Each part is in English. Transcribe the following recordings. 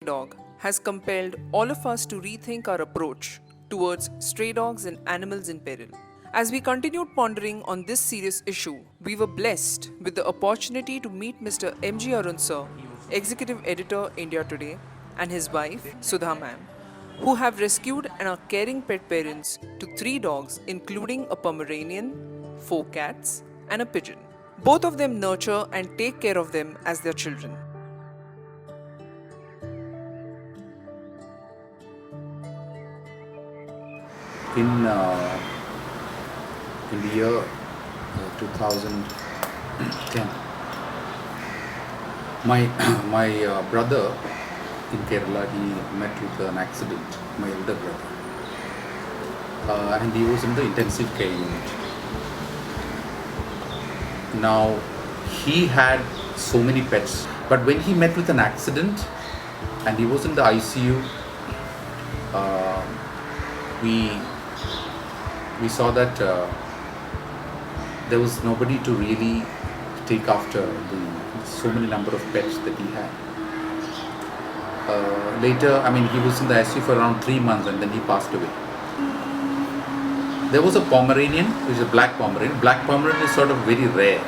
Dog has compelled all of us to rethink our approach towards stray dogs and animals in peril. As we continued pondering on this serious issue, we were blessed with the opportunity to meet Mr. MG Arun sir, Executive Editor India Today, and his wife Sudha ma'am, who have rescued and are caring pet parents to 3 dogs including a Pomeranian, 4 cats, and a pigeon. Both of them nurture and take care of them as their children. In the year 2010, my brother in Kerala, he met with an accident, my elder brother, and he was in the intensive care unit. Now, he had so many pets, but when he met with an accident and he was in the ICU, we saw that there was nobody to really take after the so many number of pets that he had. Later, he was in the ICU for around 3 months and then he passed away. There was a Pomeranian, which is a black Pomeranian. Black Pomeranian is sort of very rare,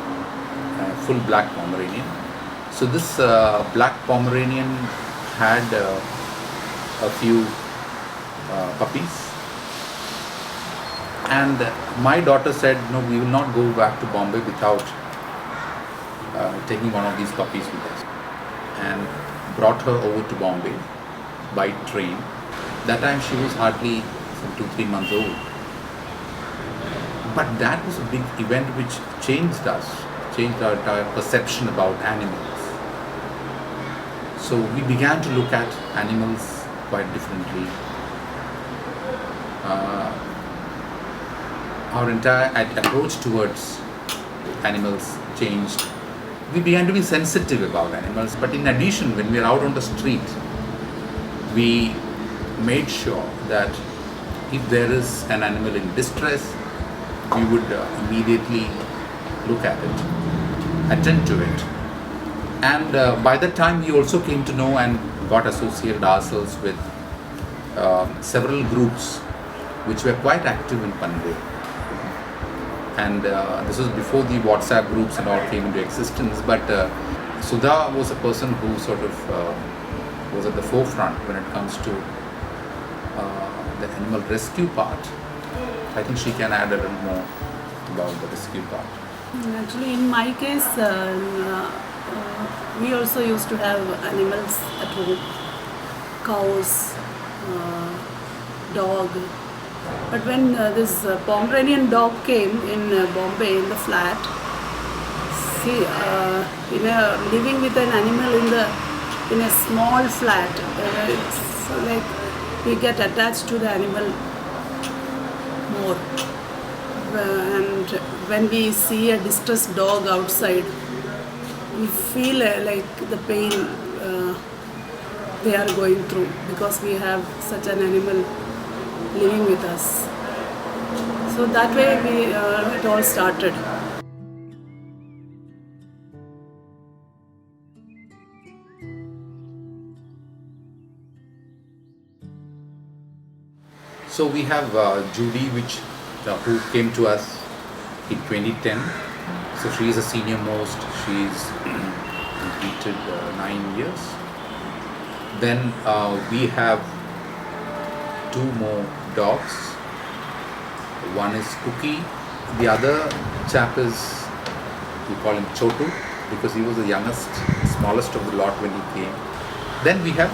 full black Pomeranian. So this black Pomeranian had a few puppies. And my daughter said, no, we will not go back to Bombay without taking one of these puppies with us. And brought her over to Bombay by train. That time she was hardly 2-3 months old. But that was a big event which changed us, changed our entire perception about animals. So we began to look at animals quite differently. Our entire approach towards animals changed. We began to be sensitive about animals, but in addition, when we are out on the street, we made sure that if there is an animal in distress, we would immediately look at it, attend to it. And by that time, we also came to know and got associated ourselves with several groups which were quite active in Panvel. And this was before the WhatsApp groups and all came into existence, but Sudha was a person who sort of was at the forefront when it comes to the animal rescue part. I think she can add a little more about the rescue part. Actually, in my case, we also used to have animals at home, cows, dog. But when this Pomeranian dog came in Bombay in the flat, living with an animal in a small flat, it's like we get attached to the animal more. And when we see a distressed dog outside, we feel like the pain they are going through because we have such an animal living with us. So that way it all started. So we have Judy, who came to us in 2010. So she is a senior most. She's completed 9 years. Then we have 2 more dogs. One is Cookie. The other chap is, we call him Chotu, because he was the youngest, smallest of the lot when he came. Then we have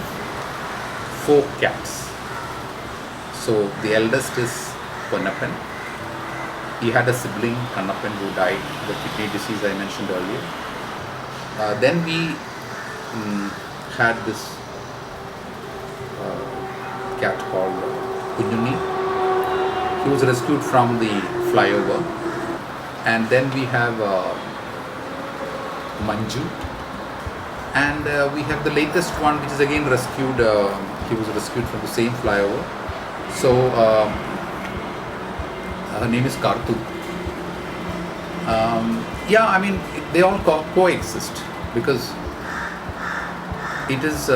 4 cats. So the eldest is Ponappan. He had a sibling, Kannappan, who died of the kidney disease I mentioned earlier. Then we had this cat called Kunyuni. He was rescued from the flyover. And then we have Manju. And we have the latest one, which is again rescued. He was rescued from the same flyover. So her name is Kartu. They all coexist because it is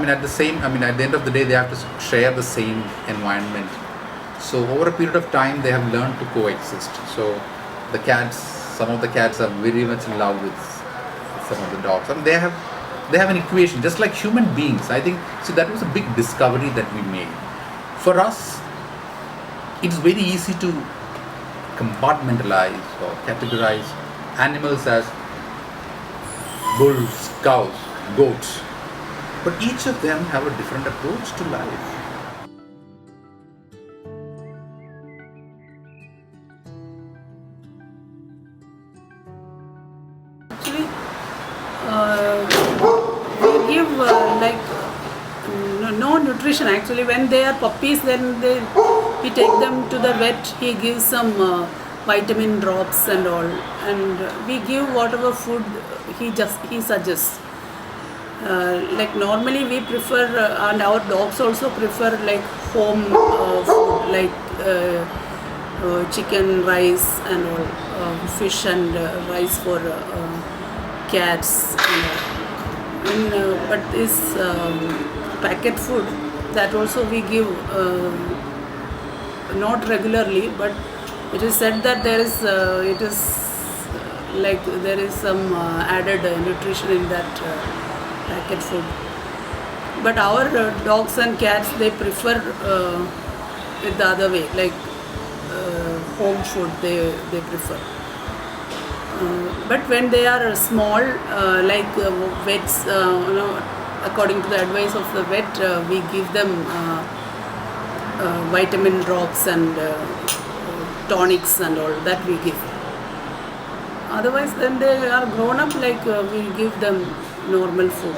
at the end of the day, they have to share the same environment. So over a period of time, they have learned to coexist. So the cats, some of the cats are very much in love with some of the dogs. They have an equation, just like human beings. I think, so that was a big discovery that we made. For us, it's very easy to compartmentalize or categorize animals as bulls, cows, goats. But each of them have a different approach to life. Actually, we give no nutrition. Actually, when they are puppies, then we take them to the vet. He gives some vitamin drops and all, and we give whatever food he suggests. Like normally we prefer, and our dogs also prefer like home food, like chicken, rice and all, fish and rice for cats and all. But this packet food, that also we give not regularly, but it is said that there is some added nutrition in that packet food. But our dogs and cats, they prefer it the other way, like home food they prefer. But when they are small, like vets, according to the advice of the vet, we give them vitamin drops and tonics and all that we give. Otherwise, then they are grown up, like we give them normal food.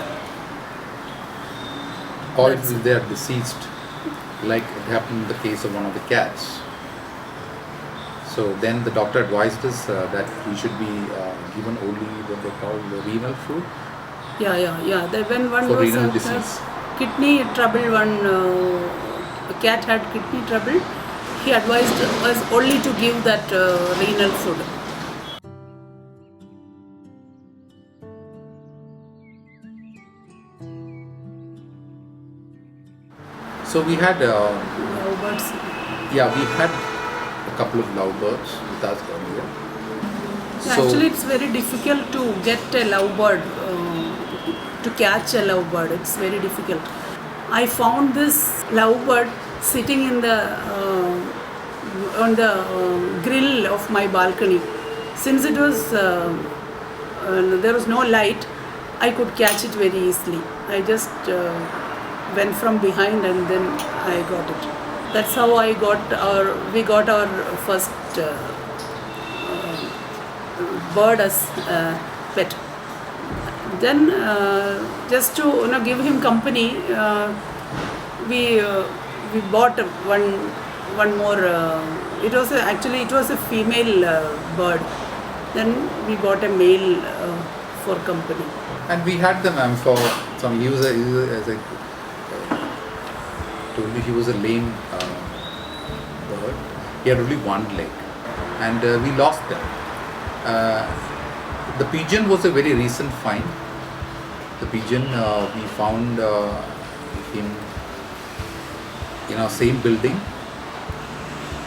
Or if they are deceased, like it happened in the case of one of the cats. So then the doctor advised us that we should be given only what they call the renal food. Yeah. When one for was renal disease. Kidney trouble, a cat had kidney trouble. He advised us only to give that renal food. So we had, Lovebirds. we had a couple of lovebirds with us earlier. So Actually, it's very difficult to get a lovebird, to catch a lovebird. It's very difficult. I found this lovebird sitting in on the grill of my balcony. Since it was there was no light, I could catch it very easily. I just went from behind and then I got it. That's how we got our first bird as pet. Then just to give him company, we bought one more. It was a female bird. Then we bought a male for company. and we had them for some he was as I told you, he was a lame bird. He had only one leg, and we lost them. The pigeon was a very recent find. The pigeon, we found him in our same building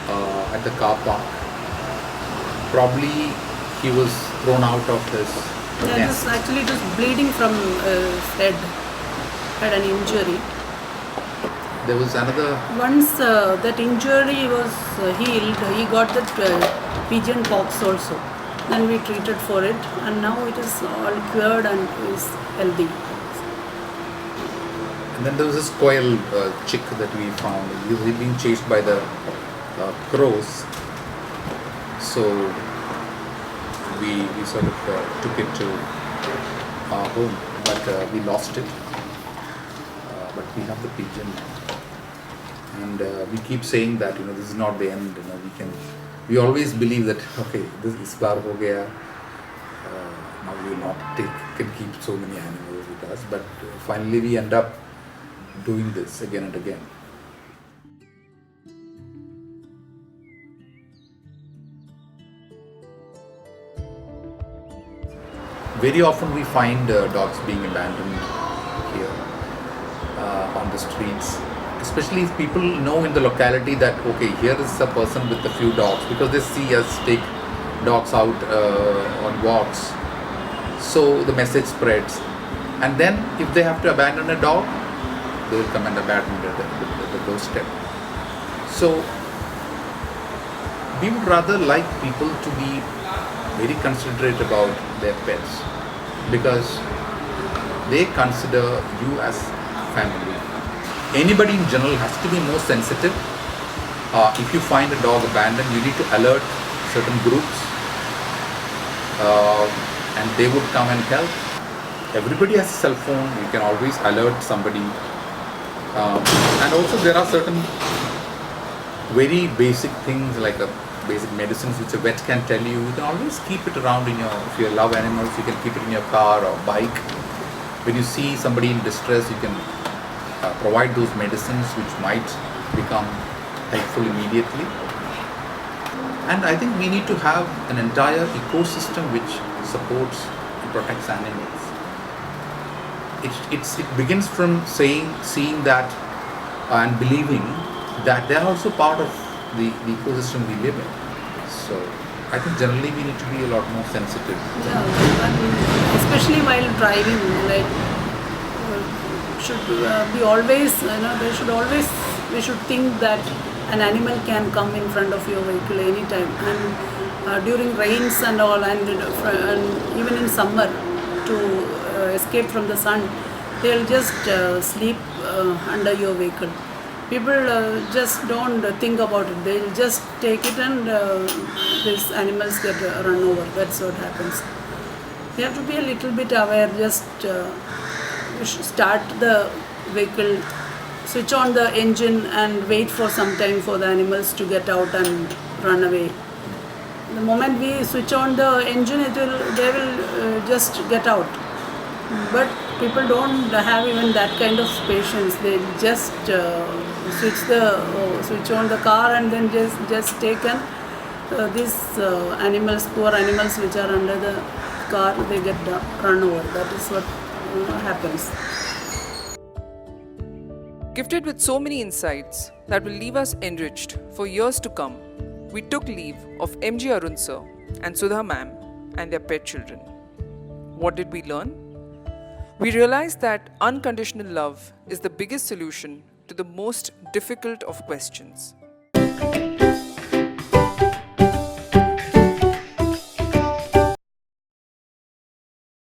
at the car park. Probably he was thrown out of his nest. It was bleeding from his head. Had an injury. There was another. Once that injury was healed, he got that pigeon pox also. Then we treated for it, and now it is all cured and is healthy. And then there was this quail chick that we found. He was being chased by the crows. So we sort of took it to our home, but we lost it. But we have the pigeon now. And we keep saying that this is not the end. We always believe that this is baar ho gaya. Now we will not can keep so many animals with us. But finally we end up doing this again and again. Very often we find dogs being abandoned here. the streets, especially if people know in the locality that okay, here is a person with a few dogs, because they see us take dogs out on walks, so the message spreads. And then if they have to abandon a dog, they will come and abandon it at the doorstep. So we would rather like people to be very considerate about their pets, because they consider you as family. Anybody in general has to be more sensitive. If you find a dog abandoned, you need to alert certain groups, and they would come and help. Everybody has a cell phone, you can always alert somebody. And also there are certain very basic things like basic medicines which a vet can tell you. You can always keep it around if you love animals, you can keep it in your car or bike. When you see somebody in distress, you can provide those medicines which might become helpful immediately. And I think we need to have an entire ecosystem which supports and protects animals. It begins from seeing that and believing that they are also part of the ecosystem we live in. So I think generally we need to be a lot more sensitive. Yeah, and especially while driving, like should be always, we should think that an animal can come in front of your vehicle anytime, and during rains and all, and even in summer, to escape from the sun, they'll just sleep under your vehicle. People just don't think about it. They'll just take it, and these animals get run over. That's what happens. We have to be a little bit aware. Just we should start the vehicle, switch on the engine, and wait for some time for the animals to get out and run away. The moment we switch on the engine, they will just get out. But people don't have even that kind of patience. They just switch on the car, and then just take these animals, poor animals which are under the car, they get run over. That is what happens. Gifted with so many insights that will leave us enriched for years to come, we took leave of MG Arun sir and Sudha ma'am and their pet children. What did we learn? We realized that unconditional love is the biggest solution to the most difficult of questions.